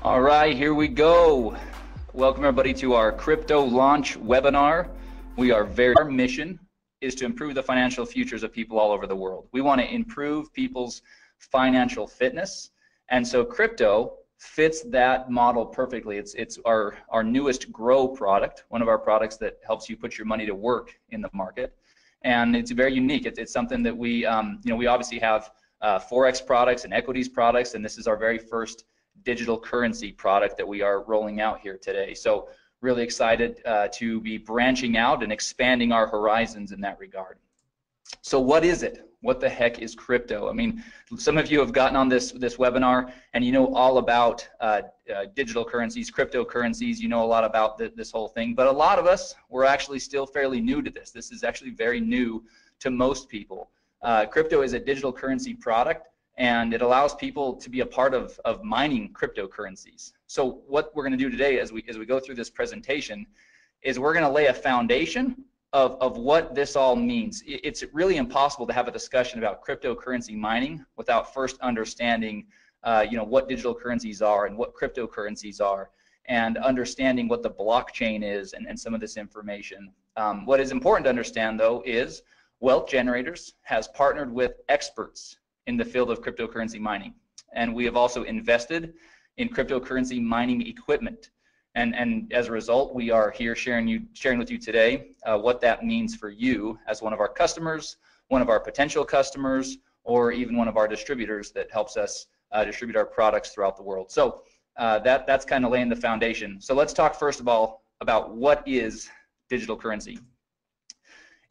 All right, here we go. Welcome everybody to our crypto launch webinar. Our mission is to improve the financial futures of people all over the world. We want to improve people's financial fitness, and so crypto fits that model perfectly. It's our newest Grow product, one of our products that helps you put your money to work in the market, and it's very unique. It's something that we we obviously have forex products and equities products, and this is our very first digital currency product that we are rolling out here today. So really excited to be branching out and expanding our horizons in that regard. So what is it? What the heck is crypto? I mean, some of you have gotten on this webinar and you know all about digital currencies, cryptocurrencies. You know a lot about this whole thing, but a lot of us, we're actually still fairly new to this. This is actually very new to most people. Crypto is a digital currency product, and it allows people to be a part of mining cryptocurrencies. So what we're going to do today as we go through this presentation is we're going to lay a foundation of what this all means. It's really impossible to have a discussion about cryptocurrency mining without first understanding what digital currencies are and what cryptocurrencies are, and understanding what the blockchain is and some of this information. What is important to understand though is Wealth Generators has partnered with experts in the field of cryptocurrency mining, and we have also invested in cryptocurrency mining equipment, and as a result we are here sharing with you today what that means for you as one of our customers, one of our potential customers, or even one of our distributors that helps us distribute our products throughout the world. So that's kind of laying the foundation. So let's talk first of all about what is digital currency.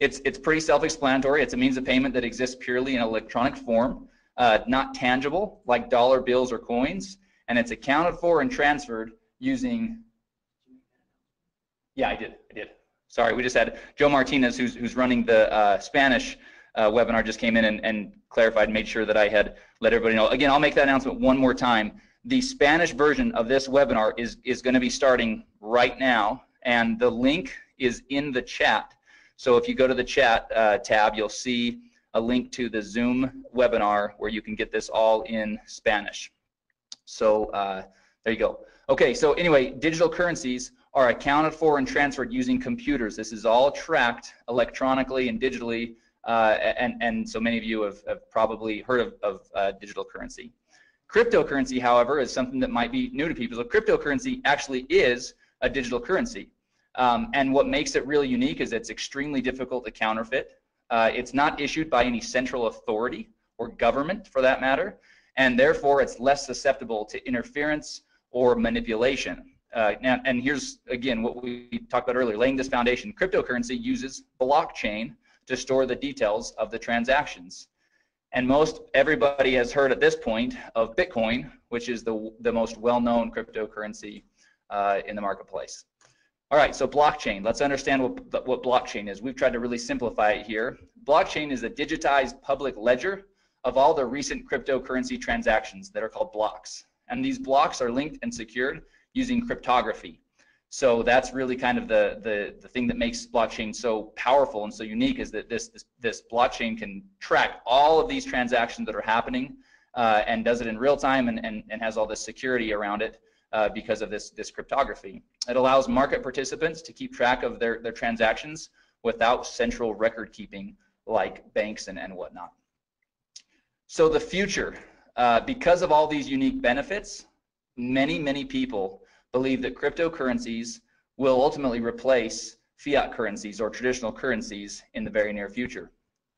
It's pretty self-explanatory. It's a means of payment that exists purely in electronic form, not tangible like dollar bills or coins, and it's accounted for and transferred using. Yeah, I did. Sorry, we just had Joe Martinez, who's running the Spanish webinar, just came in and clarified and made sure that I had let everybody know. Again, I'll make that announcement one more time. The Spanish version of this webinar is going to be starting right now, and the link is in the chat. So if you go to the chat tab, you'll see a link to the Zoom webinar where you can get this all in Spanish. So there you go. Okay, so anyway, digital currencies are accounted for and transferred using computers. This is all tracked electronically and digitally, and so many of you have probably heard of digital currency. Cryptocurrency, however, is something that might be new to people. So cryptocurrency actually is a digital currency. And what makes it really unique is it's extremely difficult to counterfeit. It's not issued by any central authority or government for that matter, and therefore it's less susceptible to interference or manipulation. And here's again what we talked about earlier, laying this foundation. Cryptocurrency uses blockchain to store the details of the transactions. And most everybody has heard at this point of Bitcoin, which is the most well-known cryptocurrency in the marketplace. All right, so blockchain. Let's understand what blockchain is. We've tried to really simplify it here. Blockchain is a digitized public ledger of all the recent cryptocurrency transactions that are called blocks. And these blocks are linked and secured using cryptography. So that's really kind of the thing that makes blockchain so powerful and so unique, is that this blockchain can track all of these transactions that are happening and does it in real time and has all this security around it. Because of this cryptography. It allows market participants to keep track of their transactions without central record keeping like banks and whatnot. So the future, because of all these unique benefits, many people believe that cryptocurrencies will ultimately replace fiat currencies or traditional currencies in the very near future.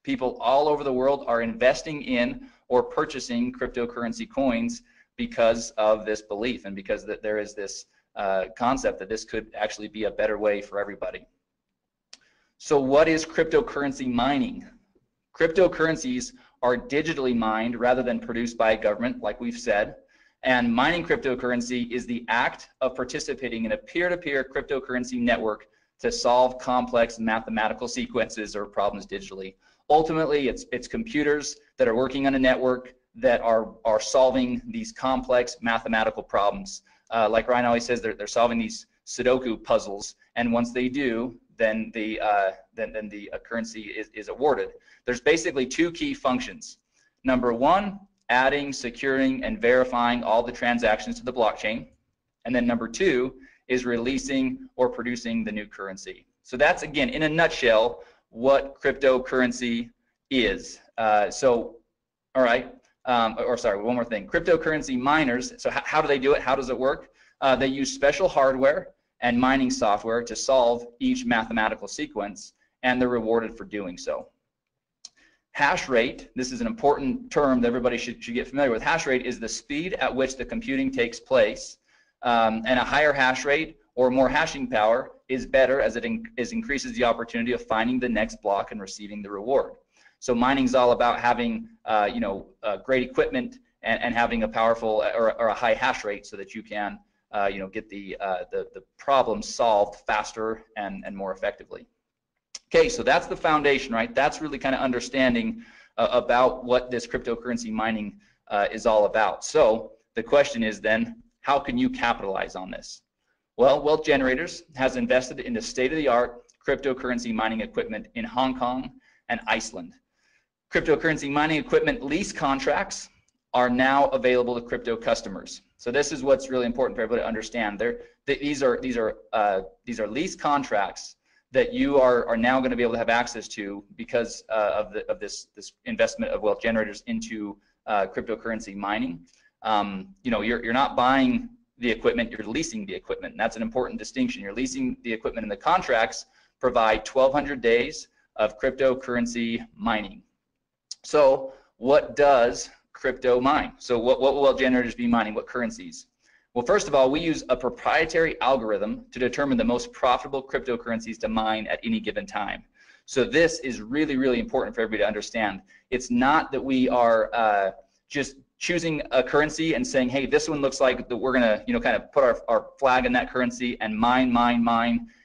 People all over the world are investing in or purchasing cryptocurrency coins because of this belief and because that there is this concept that this could actually be a better way for everybody. So what is cryptocurrency mining? Cryptocurrencies are digitally mined rather than produced by a government, like we've said, and mining cryptocurrency is the act of participating in a peer-to-peer cryptocurrency network to solve complex mathematical sequences or problems digitally. Ultimately, it's computers that are working on a network that are solving these complex mathematical problems. Like Ryan always says, they're solving these Sudoku puzzles, and once they do, then the currency is awarded. There's basically two key functions. Number one, adding, securing, and verifying all the transactions to the blockchain. And then number 2 is releasing or producing the new currency. So that's, again, in a nutshell, what cryptocurrency is. All right, sorry, one more thing. Cryptocurrency miners, so how do they do it? How does it work? They use special hardware and mining software to solve each mathematical sequence, and they're rewarded for doing so. Hash rate, this is an important term that everybody should get familiar with. Hash rate is the speed at which the computing takes place, and a higher hash rate or more hashing power is better, as it increases the opportunity of finding the next block and receiving the reward. So mining is all about having great equipment and having a powerful or a high hash rate so that you can get the problem solved faster and more effectively. Okay, so that's the foundation, right? That's really kind of understanding about what this cryptocurrency mining is all about. So the question is then, how can you capitalize on this? Well, Wealth Generators has invested in the state-of-the-art cryptocurrency mining equipment in Hong Kong and Iceland. Cryptocurrency mining equipment lease contracts are now available to crypto customers. So this is what's really important for everybody to understand. These are lease contracts that you are now going to be able to have access to because of this investment of Wealth Generators into cryptocurrency mining. You're not buying the equipment, you're leasing the equipment, and that's an important distinction. You're leasing the equipment, and the contracts provide 1,200 days of cryptocurrency mining. So what does crypto mine? So what will Wealth Generators be mining? What currencies? Well, first of all, we use a proprietary algorithm to determine the most profitable cryptocurrencies to mine at any given time. So this is really, really important for everybody to understand. It's not that we are just choosing a currency and saying, hey, this one looks like that we're going to kind of put our flag in that currency and mine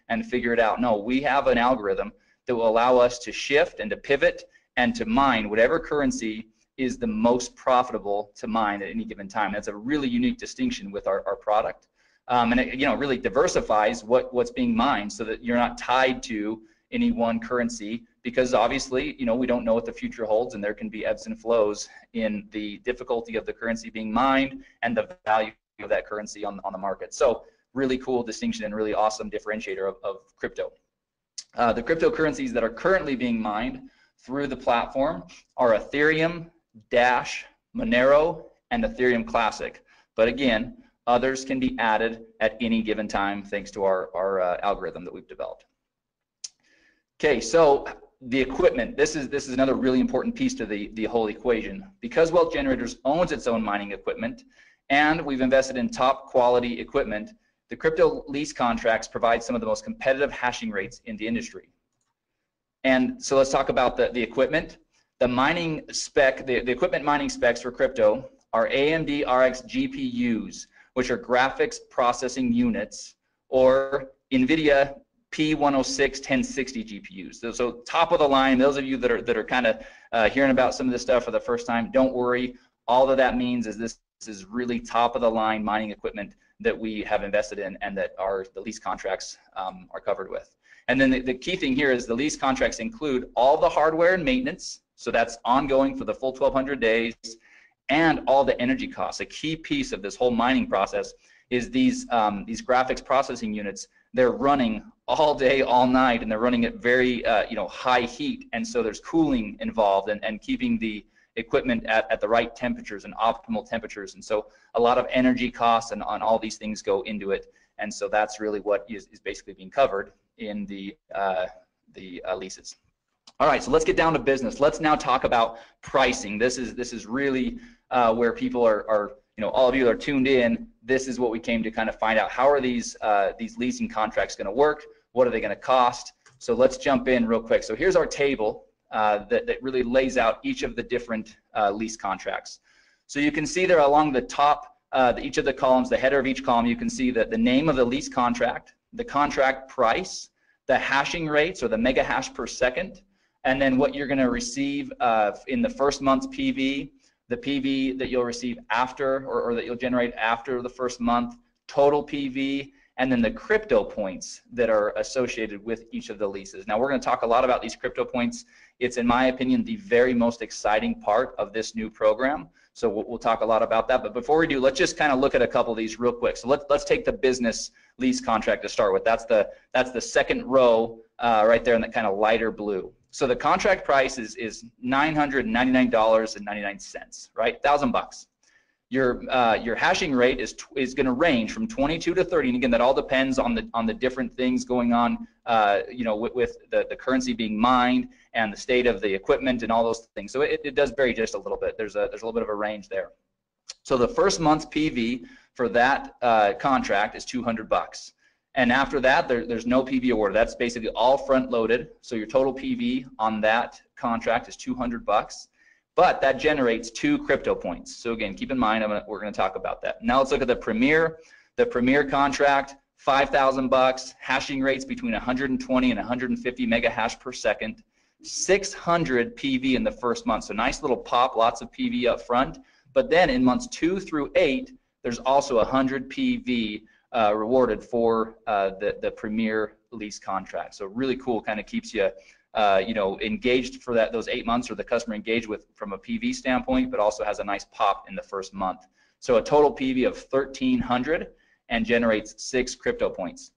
and figure it out. No, we have an algorithm that will allow us to shift and to pivot and to mine whatever currency is the most profitable to mine at any given time. That's a really unique distinction with our product. And it really diversifies what's being mined so that you're not tied to any one currency, because obviously we don't know what the future holds, and there can be ebbs and flows in the difficulty of the currency being mined and the value of that currency on the market. So really cool distinction and really awesome differentiator of crypto. The cryptocurrencies that are currently being mined through the platform are Ethereum, Dash, Monero, and Ethereum Classic. But again, others can be added at any given time thanks to our algorithm that we've developed. Okay, so the equipment, this is another really important piece to the whole equation. Because Wealth Generators owns its own mining equipment and we've invested in top quality equipment, the crypto lease contracts provide some of the most competitive hashing rates in the industry. And so let's talk about the equipment. The mining spec, the equipment mining specs for crypto are AMD RX GPUs, which are graphics processing units, or NVIDIA P106 1060 GPUs. So top of the line. Those of you that are kind of hearing about some of this stuff for the first time, don't worry. All that means is this is really top of the line mining equipment that we have invested in and that the lease contracts are covered with. And then the key thing here is the lease contracts include all the hardware and maintenance, so that's ongoing for the full 1,200 days, and all the energy costs. A key piece of this whole mining process is these graphics processing units. They're running all day, all night, and they're running at very high heat, and so there's cooling involved and keeping the equipment at the right temperatures and optimal temperatures, and so a lot of energy costs and on all these things go into it, and so that's really what is basically being covered in the leases. All right, so let's get down to business. Let's now talk about pricing. This is really where people are all of you are tuned in. This is what we came to kind of find out. How are these leasing contracts going to work? What are they going to cost? So let's jump in real quick. So here's our table that really lays out each of the different lease contracts. So you can see there along the top, each of the columns, the header of each column, you can see that the name of the lease contract, the contract price, the hashing rates or the mega hash per second, and then what you're going to receive in the first month's PV, the PV that you'll receive after or that you'll generate after the first month, total PV, and then the crypto points that are associated with each of the leases. Now we're going to talk a lot about these crypto points It's, in my opinion, the very most exciting part of this new program. So we'll talk a lot about that. But before we do, let's just kind of look at a couple of these real quick. So let's take the business lease contract to start with. That's the second row right there in that kind of lighter blue. So the contract price is $999.99, right? $1,000. Your hashing rate is going to range from 22 to 30, and again, that all depends on the different things going on, you know, with the currency being mined and the state of the equipment and all those things. So it does vary just a little bit. There's a little bit of a range there. So the first month's PV for that contract is $200, and after that, there's no PV awarded. That's basically all front loaded. So your total PV on that contract is $200. But that generates 2 crypto points. So again, keep in mind, we're going to talk about that. Now let's look at the Premier. The Premier contract, $5,000, hashing rates between 120 and 150 mega hash per second, 600 PV in the first month. So nice little pop, lots of PV up front. But then in months 2 through 8, there's also 100 PV rewarded for the Premier lease contract. So really cool, kind of keeps you you know, engaged for those 8 months, or the customer engaged with from a PV standpoint, but also has a nice pop in the first month. So a total PV of 1,300 and generates 6 crypto points.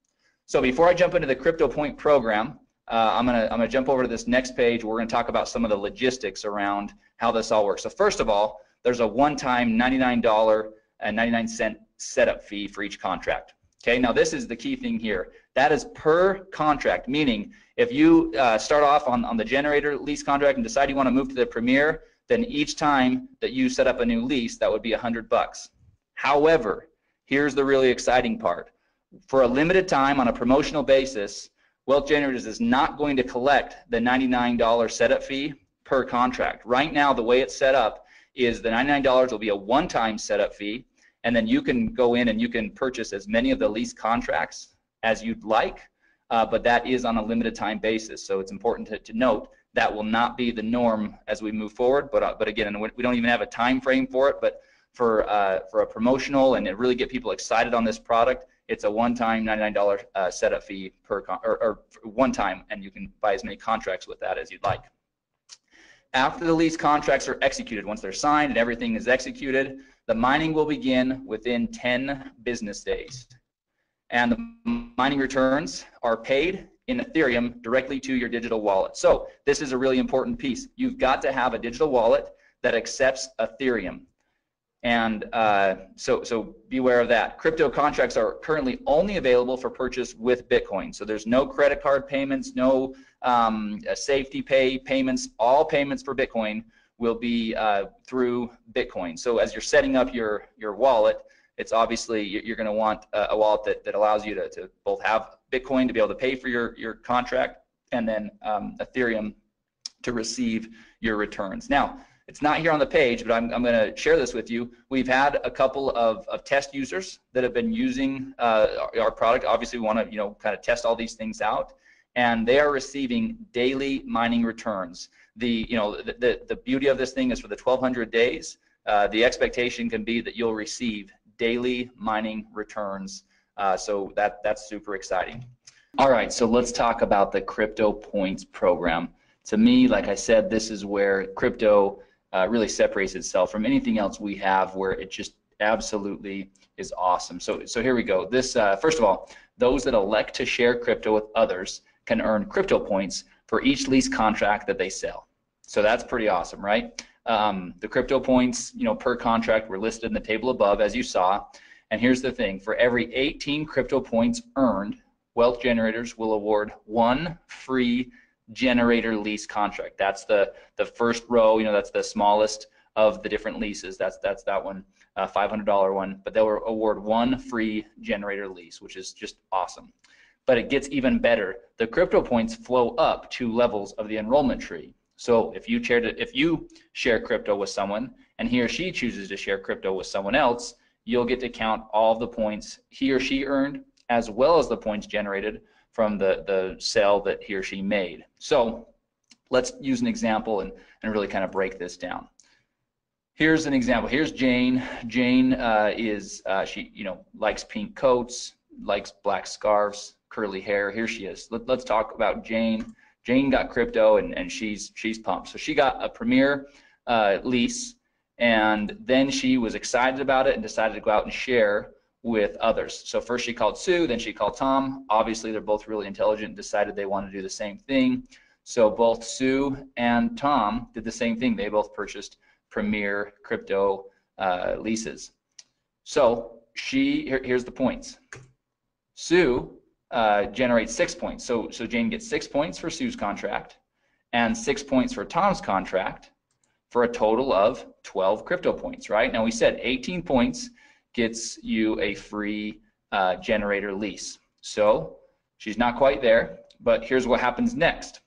So before I jump into the crypto point program, I'm gonna jump over to this next page. We're gonna talk about some of the logistics around how this all works. So first of all, there's a one-time $99.99 setup fee for each contract. Okay, now this is the key thing here. That is per contract, meaning if you start off on the generator lease contract and decide you want to move to the Premier, then each time that you set up a new lease, that would be $100. However, here's the really exciting part. For a limited time on a promotional basis, Wealth Generators is not going to collect the $99 setup fee per contract. Right now, the way it's set up is the $99 will be a one-time setup fee, and then you can go in and you can purchase as many of the lease contracts as you'd like, but that is on a limited time basis. So it's important to note that will not be the norm as we move forward. But again, we don't even have a time frame for it. But for a promotional and to really get people excited on this product, it's a one-time $99 setup fee per or one time, and you can buy as many contracts with that as you'd like. After the lease contracts are executed, once they're signed and everything is executed, the mining will begin within 10 business days. And the mining returns are paid in Ethereum directly to your digital wallet. So this is a really important piece. You've got to have a digital wallet that accepts Ethereum. And so beware of that. Crypto contracts are currently only available for purchase with Bitcoin. So there's no credit card payments, no safety pay payments. All payments for Bitcoin will be through Bitcoin. So as you're setting up your wallet, it's obviously you're going to want a wallet that allows you to both have Bitcoin to be able to pay for your contract, and then Ethereum to receive your returns. Now, it's not here on the page, but I'm going to share this with you. We've had a couple of test users that have been using our product. Obviously, we want to kind of test all these things out, and they are receiving daily mining returns. The beauty of this thing is for the 1,200 days, the expectation can be that you'll receive daily mining returns. So that's super exciting. All right, so let's talk about the Crypto Points program. To me, like I said, this is where crypto really separates itself from anything else we have, where it just absolutely is awesome. So here we go. This first of all, those that elect to share crypto with others can earn crypto points for each lease contract that they sell. So that's pretty awesome, right? The crypto points, per contract were listed in the table above, as you saw. And here's the thing: for every 18 crypto points earned, Wealth Generators will award 1 free generator lease contract. That's the first row. That's the smallest of the different leases. That's that one, $500 one. But they'll award 1 free generator lease, which is just awesome. But it gets even better. The crypto points flow up 2 levels of the enrollment tree. So if you share crypto with someone and he or she chooses to share crypto with someone else, you'll get to count all the points he or she earned, as well as the points generated from the sale that he or she made. So let's use an example and really kind of break this down. Here's an example. Here's Jane. Jane she likes pink coats, likes black scarves, curly hair. Here she is. Let's talk about Jane. Jane got crypto, and she's pumped. So she got a Premier lease, and then she was excited about it and decided to go out and share with others. So first she called Sue, then she called Tom. Obviously, they're both really intelligent and decided they want to do the same thing. So both Sue and Tom did the same thing. They both purchased Premier crypto leases. So here's the points. Sue generates 6 points. So Jane gets 6 points for Sue's contract and 6 points for Tom's contract for a total of 12 crypto points, right? Now we said 18 points gets you a free generator lease. So she's not quite there, but here's what happens next.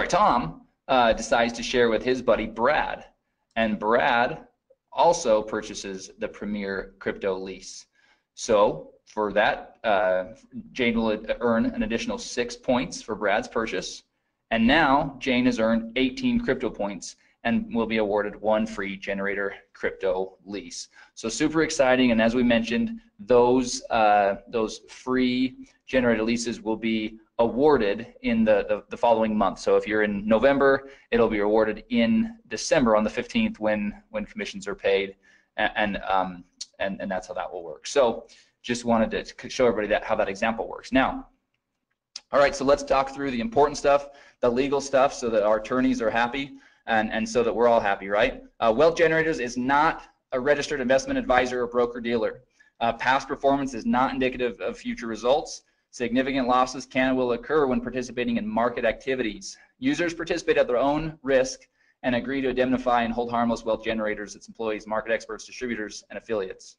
Tom decides to share with his buddy Brad, and Brad also purchases the Premier crypto lease. So for that, Jane will earn an additional 6 points for Brad's purchase, and now Jane has earned 18 crypto points and will be awarded 1 free generator crypto lease. So super exciting, and as we mentioned, those free generator leases will be awarded in the following month. So if you're in November, it'll be awarded in December on the 15th when commissions are paid, and that's how that will work. So just wanted to show everybody how that example works. Now, all right, so let's talk through the important stuff, the legal stuff, so that our attorneys are happy and so that we're all happy, right? Wealth Generators is not a registered investment advisor or broker-dealer. Past performance is not indicative of future results. Significant losses can and will occur when participating in market activities. Users participate at their own risk and agree to indemnify and hold harmless Wealth Generators, its employees, market experts, distributors, and affiliates.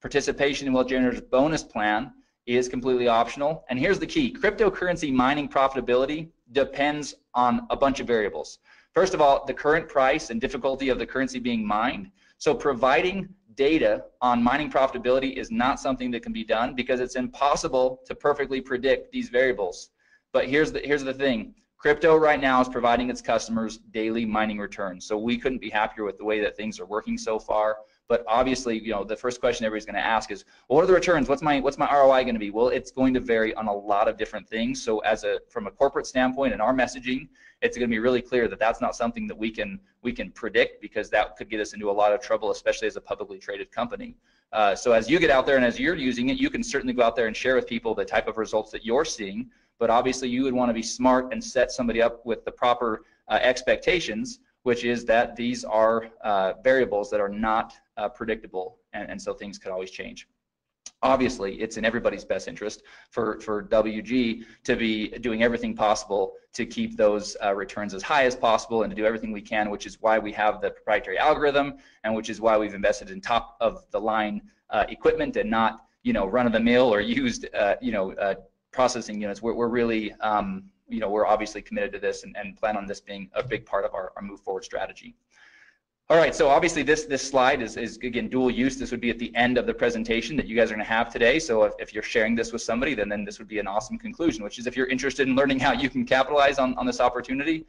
Participation in Wealth Generators bonus plan is completely optional. And here's the key: cryptocurrency mining profitability depends on a bunch of variables. First of all, the current price and difficulty of the currency being mined. So providing data on mining profitability is not something that can be done because it's impossible to perfectly predict these variables. But here's the thing: crypto right now is providing its customers daily mining returns. So we couldn't be happier with the way that things are working so far. But obviously, you know, the first question everybody's going to ask is, well, what are the returns? What's my ROI going to be? Well, it's going to vary on a lot of different things. So from a corporate standpoint and our messaging, it's going to be really clear that that's not something that we can predict, because that could get us into a lot of trouble, especially as a publicly traded company. So as you get out there and as you're using it, you can certainly go out there and share with people the type of results that you're seeing. But obviously, you would want to be smart and set somebody up with the proper expectations, which is that these are variables that are not predictable, and so things could always change. Obviously, it's in everybody's best interest for WG to be doing everything possible to keep those returns as high as possible and to do everything we can, which is why we have the proprietary algorithm and which is why we've invested in top of the line equipment and not, you know, run-of-the-mill or used, processing units. We're really, you know, we're obviously committed to this and plan on this being a big part of our move forward strategy. All right, so obviously this slide is again dual use. This would be at the end of the presentation that you guys are going to have today. So if you're sharing this with somebody, then this would be an awesome conclusion, which is if you're interested in learning how you can capitalize on this opportunity,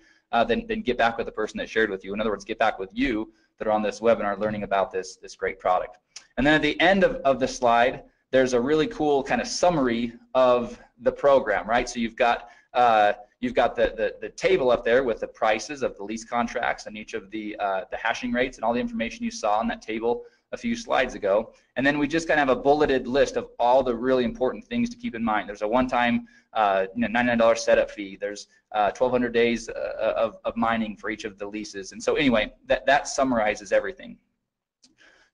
then get back with the person that shared with you. In other words, get back with you that are on this webinar learning about this great product. And then at the end of the slide, there's a really cool kind of summary of the program, right? So you've got the table up there with the prices of the lease contracts and each of the hashing rates and all the information you saw on that table a few slides ago. And then we just kind of have a bulleted list of all the really important things to keep in mind. There's a one-time $99 setup fee. There's 1,200 days of mining for each of the leases. And so anyway, that summarizes everything.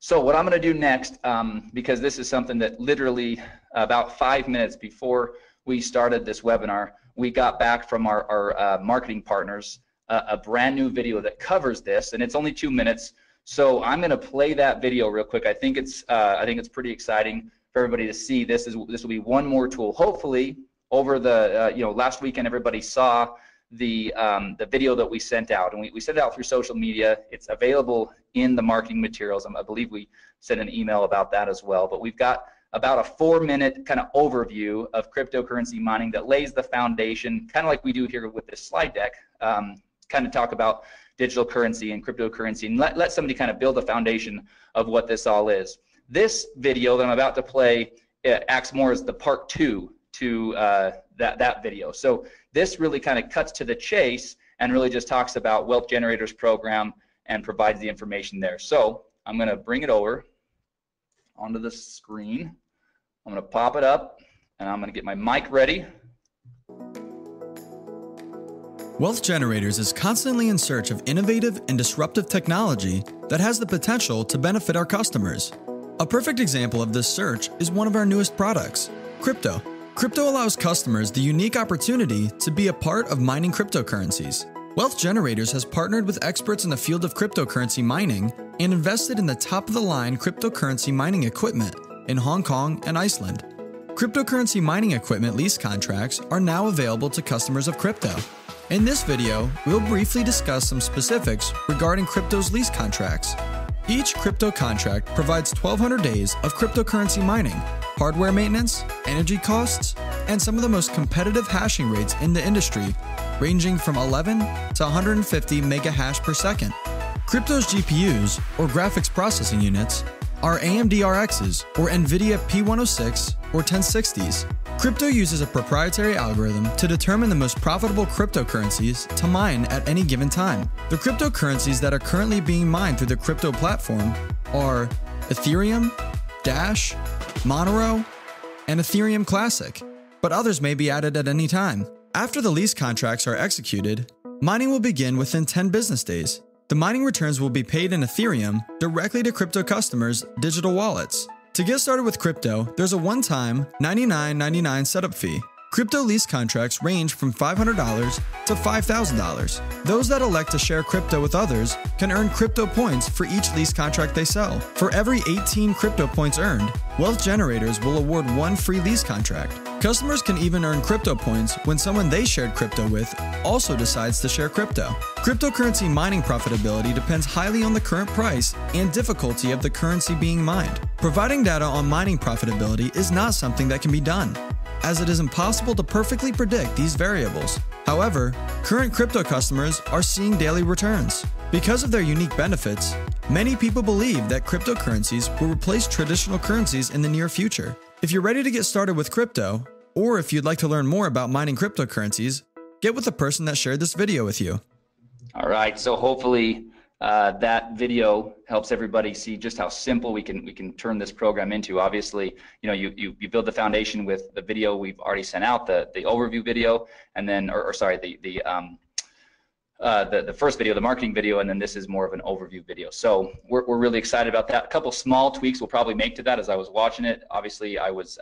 So what I'm going to do next, because this is something that literally about 5 minutes before we started this webinar, we got back from our marketing partners a brand new video that covers this, and it's only 2 minutes. So I'm going to play that video real quick. I think it's pretty exciting for everybody to see. This will be one more tool. Hopefully, over the last weekend, everybody saw the video that we sent out, and we sent it out through social media. It's available in the marketing materials. I believe we sent an email about that as well. But we've got about a 4-minute kind of overview of cryptocurrency mining that lays the foundation, kind of like we do here with this slide deck, kind of talk about digital currency and cryptocurrency, and let somebody kind of build a foundation of what this all is. This video that I'm about to play acts more as the part 2 to that video. So this really kind of cuts to the chase and really just talks about Wealth Generators program and provides the information there. So I'm going to bring it over onto the screen. I'm going to pop it up, and I'm going to get my mic ready. Wealth Generators is constantly in search of innovative and disruptive technology that has the potential to benefit our customers. A perfect example of this search is one of our newest products, crypto. Crypto allows customers the unique opportunity to be a part of mining cryptocurrencies. Wealth Generators has partnered with experts in the field of cryptocurrency mining and invested in the top-of-the-line cryptocurrency mining equipment in Hong Kong and Iceland. Cryptocurrency mining equipment lease contracts are now available to customers of crypto. In this video, we'll briefly discuss some specifics regarding crypto's lease contracts. Each crypto contract provides 1,200 days of cryptocurrency mining, hardware maintenance, energy costs, and some of the most competitive hashing rates in the industry, ranging from 11 to 150 mega hash per second. Crypto's GPUs, or graphics processing units, are AMD RXs, or NVIDIA P106 or 1060s. Crypto uses a proprietary algorithm to determine the most profitable cryptocurrencies to mine at any given time. The cryptocurrencies that are currently being mined through the crypto platform are Ethereum, Dash, Monero, and Ethereum Classic, but others may be added at any time. After the lease contracts are executed, mining will begin within 10 business days. The mining returns will be paid in Ethereum directly to crypto customers' digital wallets. To get started with crypto, there's a one-time $99.99 setup fee. Crypto lease contracts range from $500 to $5,000. Those that elect to share crypto with others can earn crypto points for each lease contract they sell. For every 18 crypto points earned, Wealth Generators will award one free lease contract. Customers can even earn crypto points when someone they shared crypto with also decides to share crypto. Cryptocurrency mining profitability depends highly on the current price and difficulty of the currency being mined. Providing data on mining profitability is not something that can be done, as it is impossible to perfectly predict these variables. However, current crypto customers are seeing daily returns. Because of their unique benefits, many people believe that cryptocurrencies will replace traditional currencies in the near future. If you're ready to get started with crypto, or if you'd like to learn more about mining cryptocurrencies, get with the person that shared this video with you. All right, so hopefully that video helps everybody see just how simple we can turn this program into. Obviously, you build the foundation with the video we've already sent out, the overview video, and then, the first video, the marketing video, and then this is more of an overview video. So we're really excited about that. A couple small tweaks we'll probably make to that as I was watching it. Obviously, I was,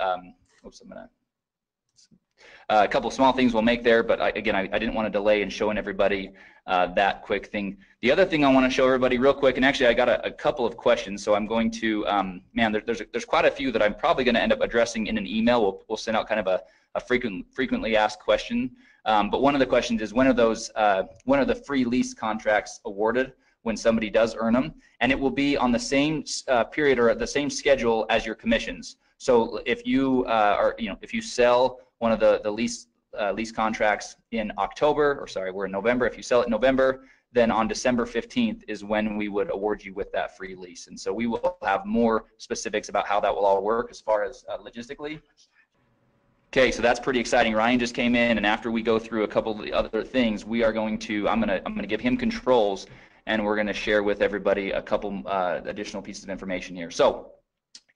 a couple small things we'll make there, but I didn't want to delay in showing everybody that quick thing. The other thing I want to show everybody real quick, and actually I got a couple of questions, so I'm going to, there's quite a few that I'm probably going to end up addressing in an email. We'll send out kind of a frequently asked question. But one of the questions is, when are the free lease contracts awarded when somebody does earn them? And it will be on the same period or the same schedule as your commissions. So if you if you sell one of the lease contracts in October, or sorry, we're in November. If you sell it in November, then on December 15th is when we would award you with that free lease. And so we will have more specifics about how that will all work as far as logistically. Okay, so that's pretty exciting. Ryan just came in, and after we go through a couple of the other things, we are going to, I'm gonna give him controls, and we're gonna share with everybody a couple additional pieces of information here. So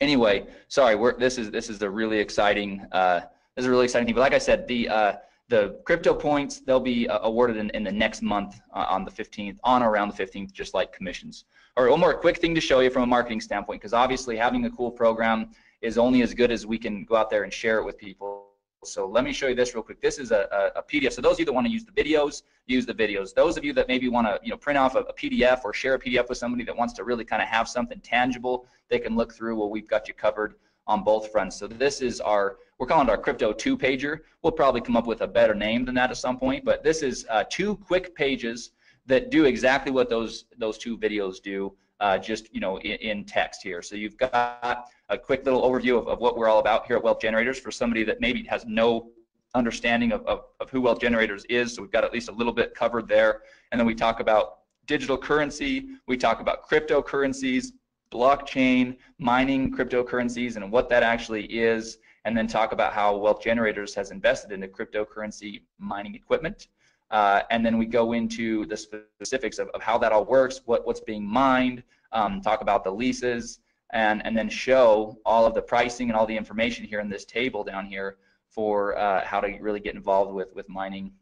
anyway, sorry, this is a really exciting thing. But like I said, the crypto points, they'll be awarded in the next month on the 15th, on or around the 15th, just like commissions. All right, one more quick thing to show you from a marketing standpoint, because obviously having a cool program is only as good as we can go out there and share it with people. So let me show you this real quick. This is a PDF. So those of you that want to use the videos, use the videos. Those of you that maybe want to print off a PDF or share a PDF with somebody that wants to really kind of have something tangible they can look through, well, we've got you covered on both fronts. So this is we're calling it our Crypto 2-pager. We'll probably come up with a better name than that at some point, but this is 2 quick pages that do exactly what those 2 videos do, just in text here. So you've got a quick little overview of what we're all about here at Wealth Generators for somebody that maybe has no understanding of who Wealth Generators is. So we've got at least a little bit covered there. And then we talk about digital currency, we talk about cryptocurrencies, blockchain, mining cryptocurrencies, and what that actually is, and then talk about how Wealth Generators has invested into cryptocurrency mining equipment. And then we go into the specifics of how that all works, what's being mined, talk about the leases, and then show all of the pricing and all the information here in this table down here for how to really get involved with mining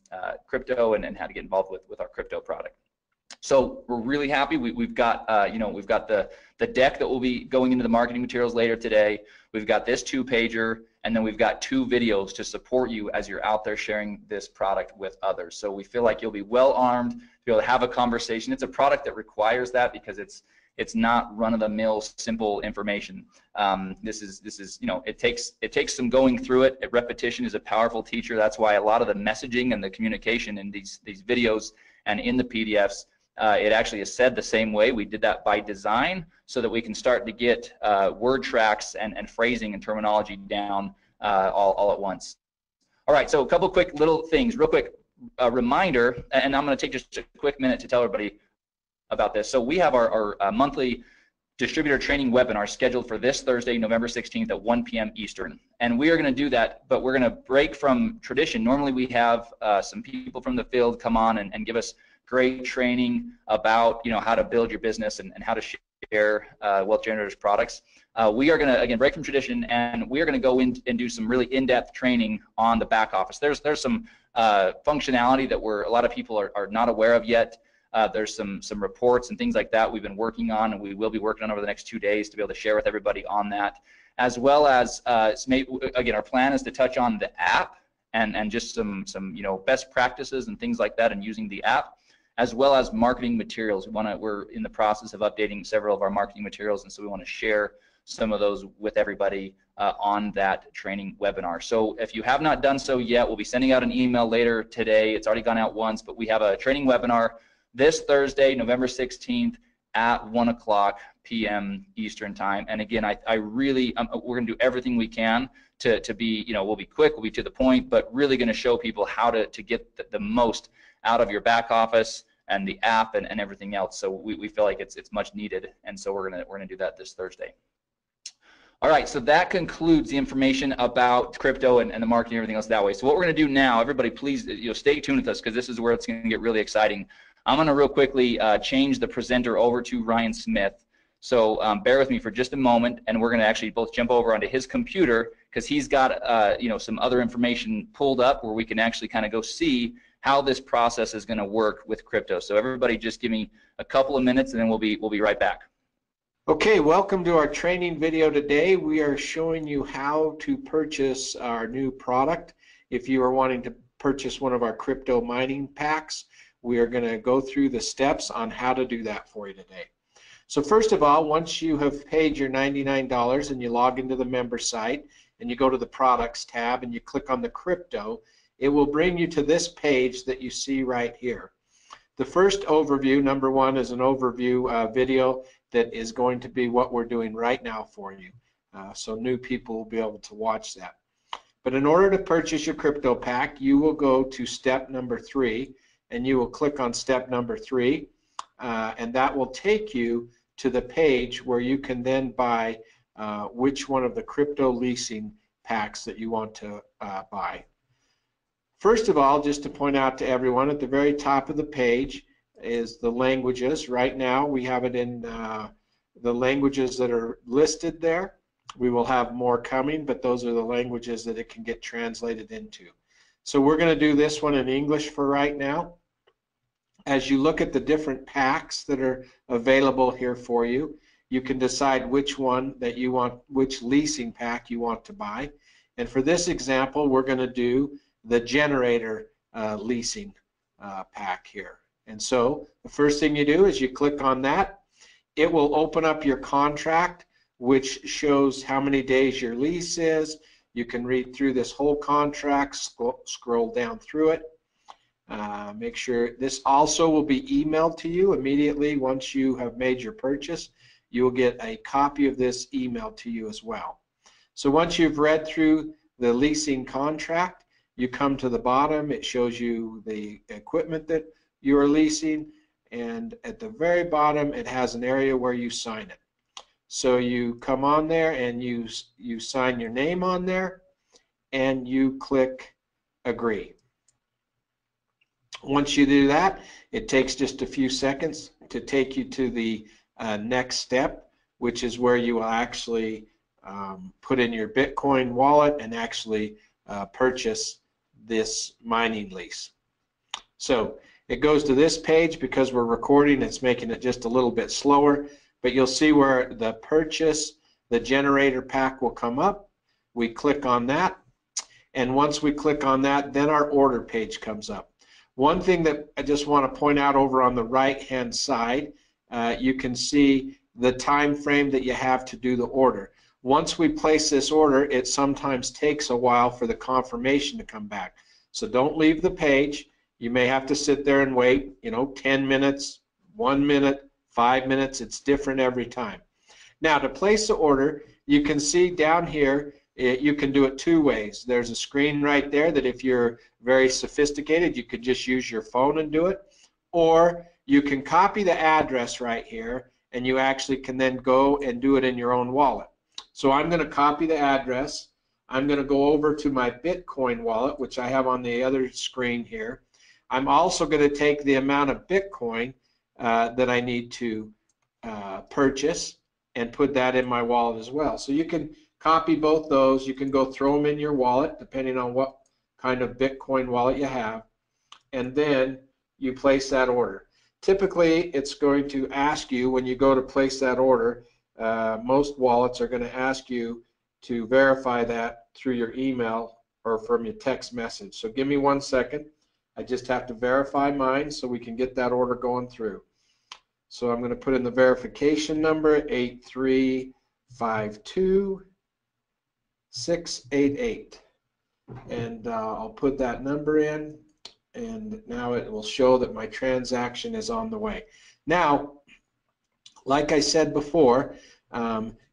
crypto and how to get involved with our crypto product. So we're really happy. We've got we've got the deck that will be going into the marketing materials later today. We've got this 2-pager, and then we've got 2 videos to support you as you're out there sharing this product with others. So we feel like you'll be well armed to be able to have a conversation. It's a product that requires that because it's not run-of-the-mill simple information. This is it takes some going through it. Repetition is a powerful teacher. That's why a lot of the messaging and the communication in these videos and in the PDFs, it actually is said the same way. We did that by design so that we can start to get word tracks and phrasing and terminology down all at once. All right, so a couple quick little things, real quick reminder, and I'm going to take just a quick minute to tell everybody about this. So we have our monthly distributor training webinar scheduled for this Thursday, November 16th at 1 p.m. Eastern. And we are going to do that, but we're going to break from tradition. Normally we have some people from the field come on and give us great training about how to build your business and how to share Wealth Generators products. We are going to again break from tradition, and we are going to go in and do some really in-depth training on the back office. There's some functionality that a lot of people are not aware of yet. There's some reports and things like that we've been working on, and we will be working on over the next 2 days to be able to share with everybody on that, as well as again, our plan is to touch on the app and just some best practices and things like that and using the app, as well as marketing materials. We're in the process of updating several of our marketing materials, and so we want to share some of those with everybody on that training webinar. So if you have not done so yet, we'll be sending out an email later today. It's already gone out once, but we have a training webinar this Thursday, November 16th at 1 p.m. Eastern time. And again, we're going to do everything we can to be, we'll be quick, we'll be to the point, but really going to show people how to get the most out of your back office and the app and everything else. So we feel like it's much needed, and so we're gonna do that this Thursday. All right, so that concludes the information about crypto and the marketing and everything else that way. So what we're gonna do now, everybody please stay tuned with us, because this is where it's gonna get really exciting. I'm gonna real quickly change the presenter over to Ryan Smith. So bear with me for just a moment, and we're gonna actually both jump over onto his computer, because he's got some other information pulled up where we can actually kind of go see how this process is going to work with crypto. So everybody just give me a couple of minutes, and then we'll be right back. Okay, welcome to our training video today. We are showing you how to purchase our new product. If you are wanting to purchase one of our crypto mining packs, we are going to go through the steps on how to do that for you today. So first of all, once you have paid your $99 and you log into the member site and you go to the products tab and you click on the crypto, it will bring you to this page that you see right here. The first overview, number one, is an overview video that is going to be what we're doing right now for you. So new people will be able to watch that. But in order to purchase your crypto pack, you will go to step number 3, and you will click on step number 3, and that will take you to the page where you can then buy which one of the crypto leasing packs that you want to buy. First of all, just to point out to everyone, at the very top of the page is the languages. Right now we have it in the languages that are listed there. We will have more coming, but those are the languages that it can get translated into. So we're going to do this one in English for right now. As you look at the different packs that are available here for you, you can decide which one that you want, which leasing pack you want to buy. And for this example, we're going to do the generator leasing pack here. And so the first thing you do is you click on that. It will open up your contract, which shows how many days your lease is. You can read through this whole contract, scroll down through it. Make sure this also will be emailed to you immediately once you have made your purchase. You will get a copy of this emailed to you as well. So once you've read through the leasing contract, you come to the bottom. It shows you the equipment that you are leasing, and at the very bottom it has an area where you sign it. So you come on there and you sign your name on there, and you click agree. Once you do that, it takes just a few seconds to take you to the next step, which is where you will actually put in your Bitcoin wallet and actually purchase this mining lease. So it goes to this page. Because we're recording, it's making it just a little bit slower, but you'll see where the purchase, the generator pack will come up. We click on that, and once we click on that, then our order page comes up. One thing that I just want to point out over on the right hand side, you can see the time frame that you have to do the order. Once we place this order, it sometimes takes a while for the confirmation to come back. So don't leave the page. You may have to sit there and wait, 10 minutes, 1 minute, 5 minutes. It's different every time. Now, to place the order, you can see down here, you can do it two ways. There's a screen right there that if you're very sophisticated, you could just use your phone and do it. Or you can copy the address right here, and you actually can then go and do it in your own wallet. So I'm going to copy the address. I'm going to go over to my Bitcoin wallet, which I have on the other screen here. I'm also going to take the amount of Bitcoin that I need to purchase and put that in my wallet as well. So you can copy both those. You can go throw them in your wallet, depending on what kind of Bitcoin wallet you have, and then you place that order. Typically, it's going to ask you when you go to place that order, most wallets are going to ask you to verify that through your email or from your text message. So give me 1 second. I just have to verify mine so we can get that order going through. So I'm going to put in the verification number 8352688, and I'll put that number in, and now it will show that my transaction is on the way. Now, like I said before,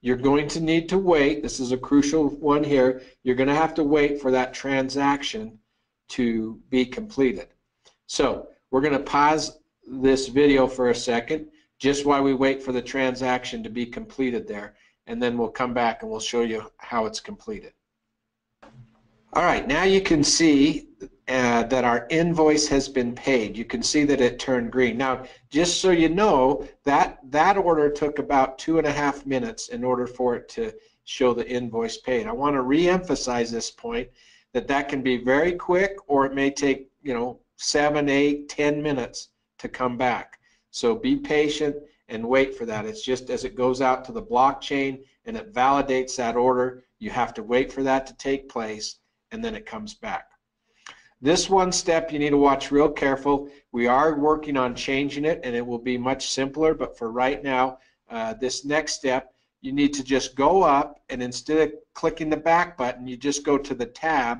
you're going to need to wait. This is a crucial one here. You're going to have to wait for that transaction to be completed. So we're going to pause this video for a second just while we wait for the transaction to be completed there, and then we'll come back and we'll show you how it's completed. All right, now you can see that our invoice has been paid. You can see that it turned green. Now, just so you know, that order took about 2.5 minutes in order for it to show the invoice paid. I want to re-emphasize this point, that can be very quick, or it may take 7, 8, 10 minutes to come back. So be patient and wait for that. It's just as it goes out to the blockchain and it validates that order, you have to wait for that to take place, and then it comes back. This one step you need to watch real careful. We are working on changing it, and it will be much simpler, but for right now, this next step, you need to just go up, and instead of clicking the back button, you just go to the tab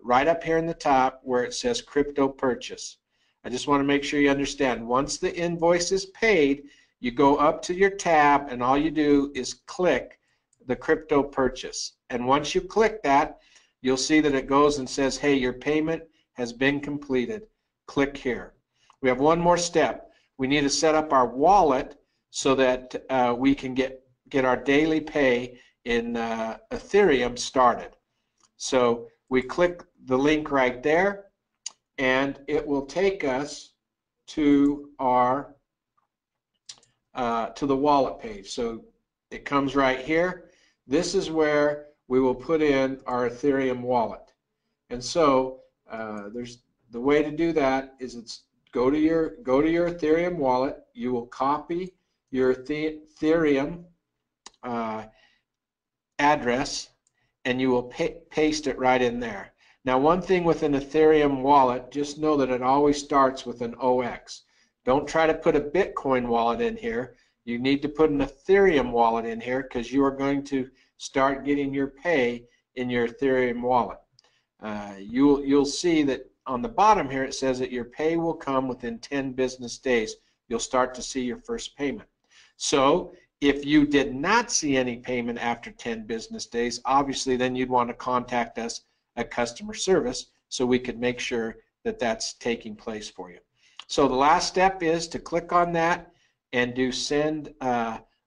right up here in the top where it says crypto purchase. I just want to make sure you understand, once the invoice is paid, you go up to your tab, and all you do is click the crypto purchase. And once you click that, you'll see that it goes and says, hey, your payment has been completed. Click here. We have one more step. We need to set up our wallet so that we can get our daily pay in Ethereum started. So we click the link right there, and it will take us to our to the wallet page. So it comes right here. This is where we will put in our Ethereum wallet. And so there's the way to do that is go to your Ethereum wallet. You will copy your Ethereum address, and you will paste it right in there. Now, one thing with an Ethereum wallet, just know that it always starts with an OX. Don't try to put a Bitcoin wallet in here. You need to put an Ethereum wallet in here, because you are going to start getting your pay in your Ethereum wallet. You'll see that on the bottom here it says that your pay will come within 10 business days. You'll start to see your first payment. So if you did not see any payment after 10 business days, obviously then you'd want to contact us at customer service so we could make sure that that's taking place for you. So the last step is to click on that and do send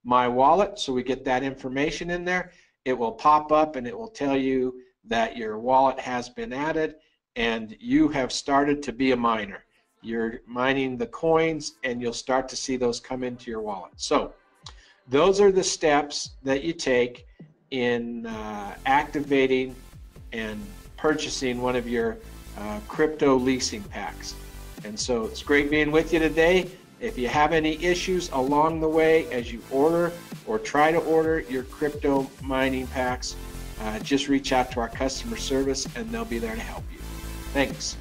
my wallet, so we get that information in there. It will pop up and it will tell you that your wallet has been added and you have started to be a miner. You're mining the coins and you'll start to see those come into your wallet. So those are the steps that you take in activating and purchasing one of your crypto leasing packs. And so it's great being with you today. If you have any issues along the way as you order or try to order your crypto mining packs, just reach out to our customer service and they'll be there to help you. Thanks.